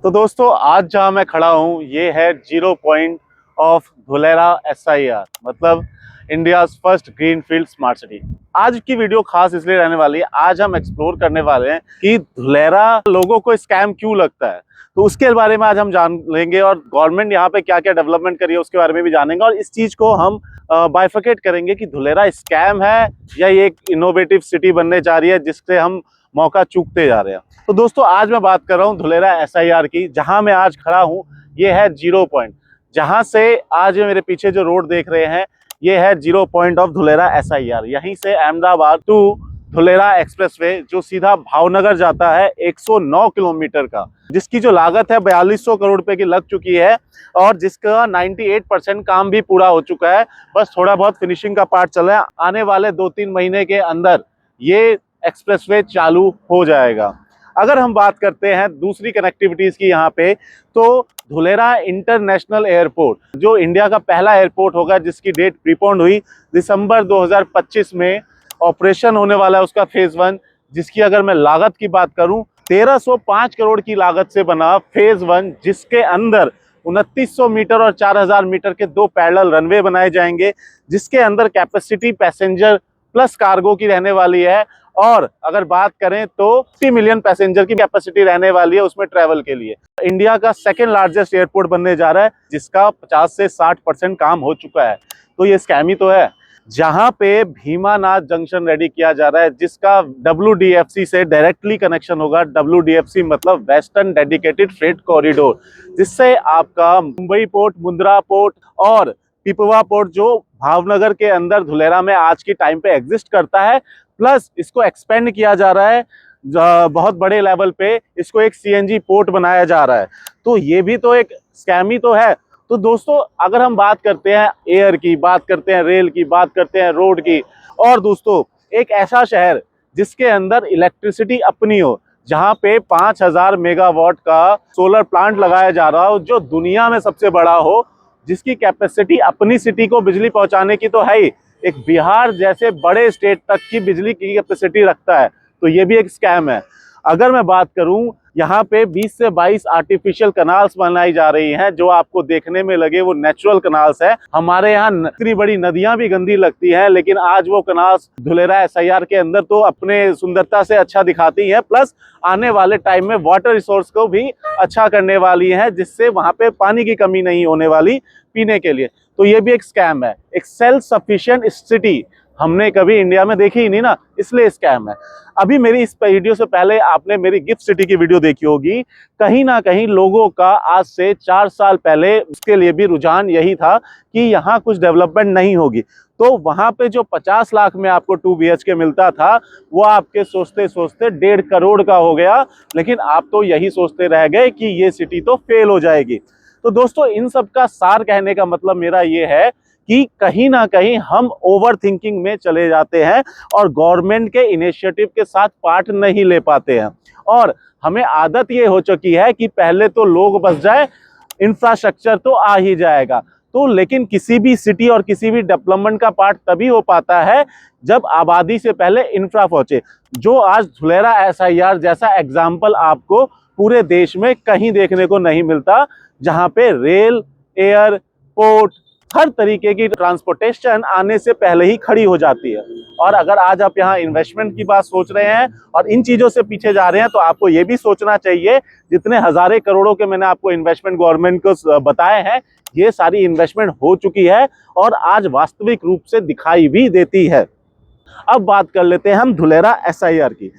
तो दोस्तों आज जहां मैं खड़ा हूं ये है zero point of Dholera SIR, मतलब India first green field smart city. आज की वीडियो खास इसलिए रहने वाली है, आज हम एक्सप्लोर करने वाले हैं कि धुलेरा लोगों को स्कैम क्यों लगता है। तो उसके बारे में आज हम जान लेंगे और गवर्नमेंट यहाँ पे क्या क्या डेवलपमेंट करी है उसके बारे में भी जानेंगे, और इस चीज को हम बाइफिकेट करेंगे कि धुलेरा स्कैम है या ये एक इनोवेटिव सिटी बनने जा रही है जिससे हम मौका चूकते जा रहे हैं। तो दोस्तों आज मैं बात कर रहा हूँ धुलेरा SIR की। जहां मैं आज खड़ा हूँ ये है जीरो पॉइंट, जहां से आज मेरे पीछे जो रोड देख रहे हैं ये है zero point of Dholera SIR। यहीं से अहमदाबाद टू धुलेरा एक्सप्रेसवे जो सीधा भावनगर जाता है 109 किलोमीटर का, जिसकी जो लागत है 4200 करोड़ रुपए की लग चुकी है और जिसका 98% काम भी पूरा हो चुका है। बस थोड़ा बहुत फिनिशिंग का पार्ट चल रहा है। आने वाले 2-3 महीने के अंदर ये एक्सप्रेसवे चालू हो जाएगा। अगर हम बात करते हैं दूसरी कनेक्टिविटीज की यहाँ पे, तो धुलेरा इंटरनेशनल एयरपोर्ट जो इंडिया का पहला एयरपोर्ट होगा, जिसकी डेट प्रीपोन्ड हुई दिसंबर 2025 में ऑपरेशन होने वाला है उसका फेज 1, जिसकी अगर मैं लागत की बात करूं 1305 करोड़ की लागत से बना फेज 1, जिसके अंदर 2900 मीटर और 4000 मीटर के 2 पैरेलल रनवे बनाए जाएंगे, जिसके अंदर कैपेसिटी पैसेंजर प्लस कार्गो की रहने वाली है। और अगर बात करें तो 50 मिलियन पैसेंजर की कैपेसिटी रहने वाली है उसमें ट्रैवल के लिए। इंडिया का सेकंड लार्जेस्ट एयरपोर्ट बनने जा रहा है, जिसका 50 से 60% काम हो चुका है। तो ये स्कैम ही तो है। जहां पे भीमानाथ जंक्शन रेडी किया जा रहा है, जिसका WDFC से डायरेक्टली कनेक्शन होगा। WDFC मतलब वेस्टर्न डेडिकेटेड फ्रेट कॉरिडोर, जिससे आपका मुंबई पोर्ट, मुंद्रा पोर्ट और पिपवा पोर्ट जो भावनगर के अंदर धुलेरा में आज के टाइम पे एग्जिस्ट करता है, प्लस इसको एक्सपेंड किया जा रहा है बहुत बड़े लेवल पे, इसको एक CNG पोर्ट बनाया जा रहा है। तो ये भी तो एक स्कैम ही तो है। तो दोस्तों अगर हम बात करते हैं एयर की, बात करते हैं रेल की, बात करते हैं रोड की, और दोस्तों एक ऐसा शहर जिसके अंदर इलेक्ट्रिसिटी अपनी हो, जहां पे 5000 मेगावाट का सोलर प्लांट लगाया जा रहा हो, जो दुनिया में सबसे बड़ा हो, जिसकी कैपेसिटी अपनी सिटी को बिजली पहुंचाने की तो है ही, एक बिहार जैसे बड़े स्टेट तक की बिजली की कैपेसिटी रखता है। तो ये भी एक स्कैम है। अगर मैं बात करूं, यहाँ पे 20 से 22 आर्टिफिशियल कनाल्स बनाई जा रही हैं, जो आपको देखने में लगे वो नेचुरल कनाल्स है। हमारे यहाँ इतनी बड़ी नदियां भी गंदी लगती हैं, लेकिन आज वो कनाल्स धुलेरा SIR के अंदर तो अपने सुंदरता से अच्छा दिखाती हैं, प्लस आने वाले टाइम में वाटर रिसोर्स को भी अच्छा करने वाली है, जिससे वहां पे पानी की कमी नहीं होने वाली पीने के लिए। तो ये भी एक स्कैम है। एक सेल्फ सफिशिएंट सिटी हमने कभी इंडिया में देखी ही नहीं ना, इसलिए स्कैम है। अभी मेरी इस वीडियो से पहले आपने मेरी गिफ्ट सिटी की वीडियो देखी होगी। कहीं ना कहीं लोगों का आज से 4 साल पहले उसके लिए भी रुझान यही था कि यहाँ कुछ डेवलपमेंट नहीं होगी। तो वहां पे जो 50 लाख में आपको 2 BHK मिलता था, वो आपके सोचते सोचते 1.5 करोड़ का हो गया। लेकिन आप तो यही सोचते रह गए कि ये सिटी तो फेल हो जाएगी। तो दोस्तों इन सब का सार कहने का मतलब मेरा ये है कि कहीं ना कहीं हम ओवर थिंकिंग में चले जाते हैं और गवर्नमेंट के इनिशिएटिव के साथ पार्ट नहीं ले पाते हैं। और हमें आदत ये हो चुकी है कि पहले तो लोग बस जाए, इंफ्रास्ट्रक्चर तो आ ही जाएगा। तो लेकिन किसी भी सिटी और किसी भी डेवलपमेंट का पार्ट तभी हो पाता है जब आबादी से पहले इंफ्रा पहुंचे। जो आज धुलेरा SIR जैसा एग्जाम्पल आपको पूरे देश में कहीं देखने को नहीं मिलता, जहां पे रेल, एयर, पोर्ट, हर तरीके की ट्रांसपोर्टेशन आने से पहले ही खड़ी हो जाती है। और अगर आज आप यहाँ इन्वेस्टमेंट की बात सोच रहे हैं और इन चीजों से पीछे जा रहे हैं, तो आपको ये भी सोचना चाहिए जितने हजारे करोड़ों के मैंने आपको इन्वेस्टमेंट गवर्नमेंट को बताए हैं, ये सारी इन्वेस्टमेंट हो चुकी है और आज वास्तविक रूप से दिखाई भी देती है। अब बात कर लेते हैं हम धुलेरा SIR की।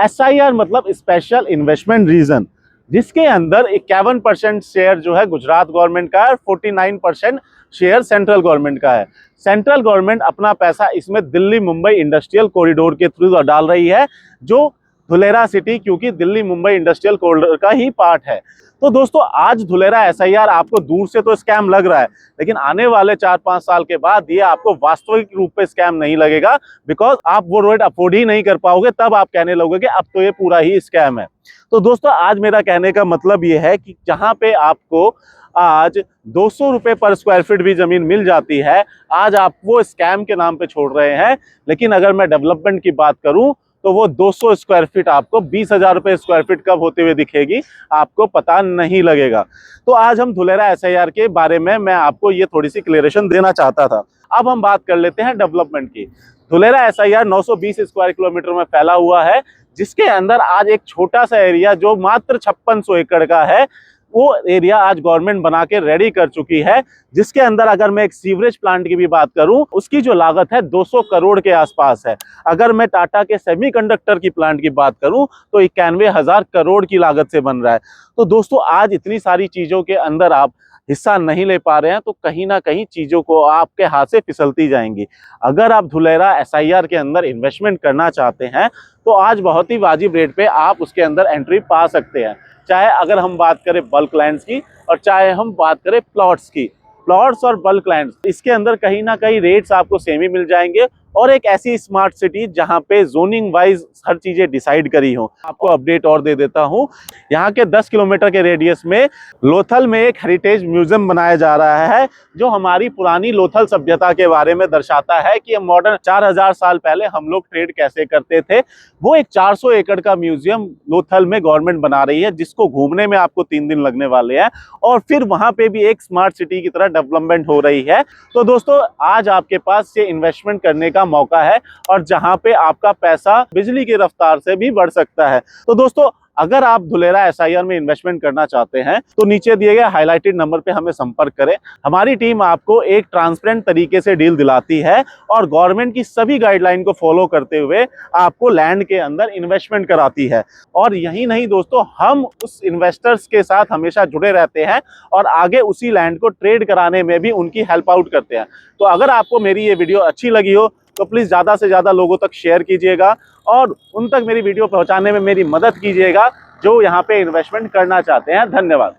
SIR मतलब स्पेशल इन्वेस्टमेंट रीजन, जिसके अंदर 51% शेयर जो है गुजरात गवर्नमेंट का है, 49% शेयर सेंट्रल गवर्नमेंट का है। सेंट्रल गवर्नमेंट अपना पैसा इसमें दिल्ली मुंबई इंडस्ट्रियल कॉरिडोर के थ्रू डाल रही है, जो धुलेरा सिटी क्योंकि दिल्ली मुंबई इंडस्ट्रियल कॉरिडोर का ही पार्ट है। तो दोस्तों आज धुलेरा SIR आपको दूर से तो स्कैम लग रहा है, लेकिन आने वाले 4-5 साल के बाद ये आपको वास्तविक रूप में स्कैम नहीं लगेगा, बिकॉज आप वो रोड अफोर्ड ही नहीं कर पाओगे। तब आप कहने लगोगे कि अब तो ये पूरा ही स्कैम है। तो दोस्तों आज मेरा कहने का मतलब ये है कि जहां पे आपको आज 200 रुपए पर स्क्वायर फीट भी जमीन मिल जाती है, आज आप वो स्कैम के नाम पे छोड़ रहे हैं। लेकिन अगर मैं डेवलपमेंट की बात करूं तो वो 200 स्क्वायर फीट आपको 20,000 रुपये स्क्वायर फीट कब होते हुए दिखेगी आपको पता नहीं लगेगा। तो आज हम धुलेरा SIR के बारे में मैं आपको ये थोड़ी सी क्लियरेशन देना चाहता था। अब हम बात कर लेते हैं डेवलपमेंट की। धुलेरा SIR 920 स्क्वायर किलोमीटर में फैला हुआ है, जिसके अंदर आज एक छोटा सा एरिया जो मात्र 5600 एकड़ का है, वो एरिया आज गवर्नमेंट बना के रेडी कर चुकी है। जिसके अंदर अगर मैं एक सीवरेज प्लांट की भी बात करूं, उसकी जो लागत है 200 करोड़ के आसपास है। अगर मैं टाटा के सेमीकंडक्टर की प्लांट की बात करूं तो 91,000 करोड़ की लागत से बन रहा है। तो दोस्तों आज इतनी सारी चीजों के अंदर आप हिस्सा नहीं ले पा रहे हैं तो कहीं ना कहीं चीजों को आपके हाथ से फिसलती जाएंगी। अगर आप धुलेरा SIR के अंदर इन्वेस्टमेंट करना चाहते हैं तो आज बहुत ही वाजिब रेट पे आप उसके अंदर एंट्री पा सकते हैं। चाहे अगर हम बात करें बल्क लैंड्स की और चाहे हम बात करें प्लॉट्स की। प्लॉट्स और बल्क लैंड्स इसके अंदर कहीं ना कहीं रेट्स आपको सेम ही मिल जाएंगे, और एक ऐसी स्मार्ट सिटी जहां पे जोनिंग वाइज हर चीजें डिसाइड करी हो। आपको अपडेट और दे देता हूं, यहाँ के 10 किलोमीटर के रेडियस में लोथल में एक हेरिटेज म्यूजियम बनाया जा रहा है, जो हमारी पुरानी लोथल सभ्यता के बारे में दर्शाता है कि मॉडर्न 4000 साल पहले हम लोग ट्रेड कैसे करते थे। वो एक 400 एकड़ का म्यूजियम लोथल में गवर्नमेंट बना रही है, जिसको घूमने में आपको 3 दिन लगने वाले हैं, और फिर वहां पे भी एक स्मार्ट सिटी की तरह डेवलपमेंट हो रही है। तो दोस्तों आज आपके पास ये इन्वेस्टमेंट करने का मौका है, और जहां पे आपका पैसा बिजली की रफ्तार से भी बढ़ सकता है। तो दोस्तों अगर आप धुलेरा SIR में इन्वेस्टमेंट करना चाहते हैं तो नीचे दिए गए हाईलाइटेड नंबर पे हमें संपर्क करें। हमारी टीम आपको एक ट्रांसपेरेंट तरीके से डील दिलाती है और गवर्नमेंट की सभी गाइडलाइन को फॉलो करते हुए आपको लैंड के अंदर इन्वेस्टमेंट कराती है। और यही नहीं दोस्तों, हम उस इन्वेस्टर्स के साथ हमेशा जुड़े रहते हैं और आगे उसी लैंड को ट्रेड कराने में भी उनकी हेल्प आउट करते हैं। तो अगर आपको मेरी ये वीडियो अच्छी लगी हो तो प्लीज़ ज़्यादा से ज़्यादा लोगों तक शेयर कीजिएगा और उन तक मेरी वीडियो पहुंचाने में मेरी मदद कीजिएगा जो यहाँ पे इन्वेस्टमेंट करना चाहते हैं। धन्यवाद।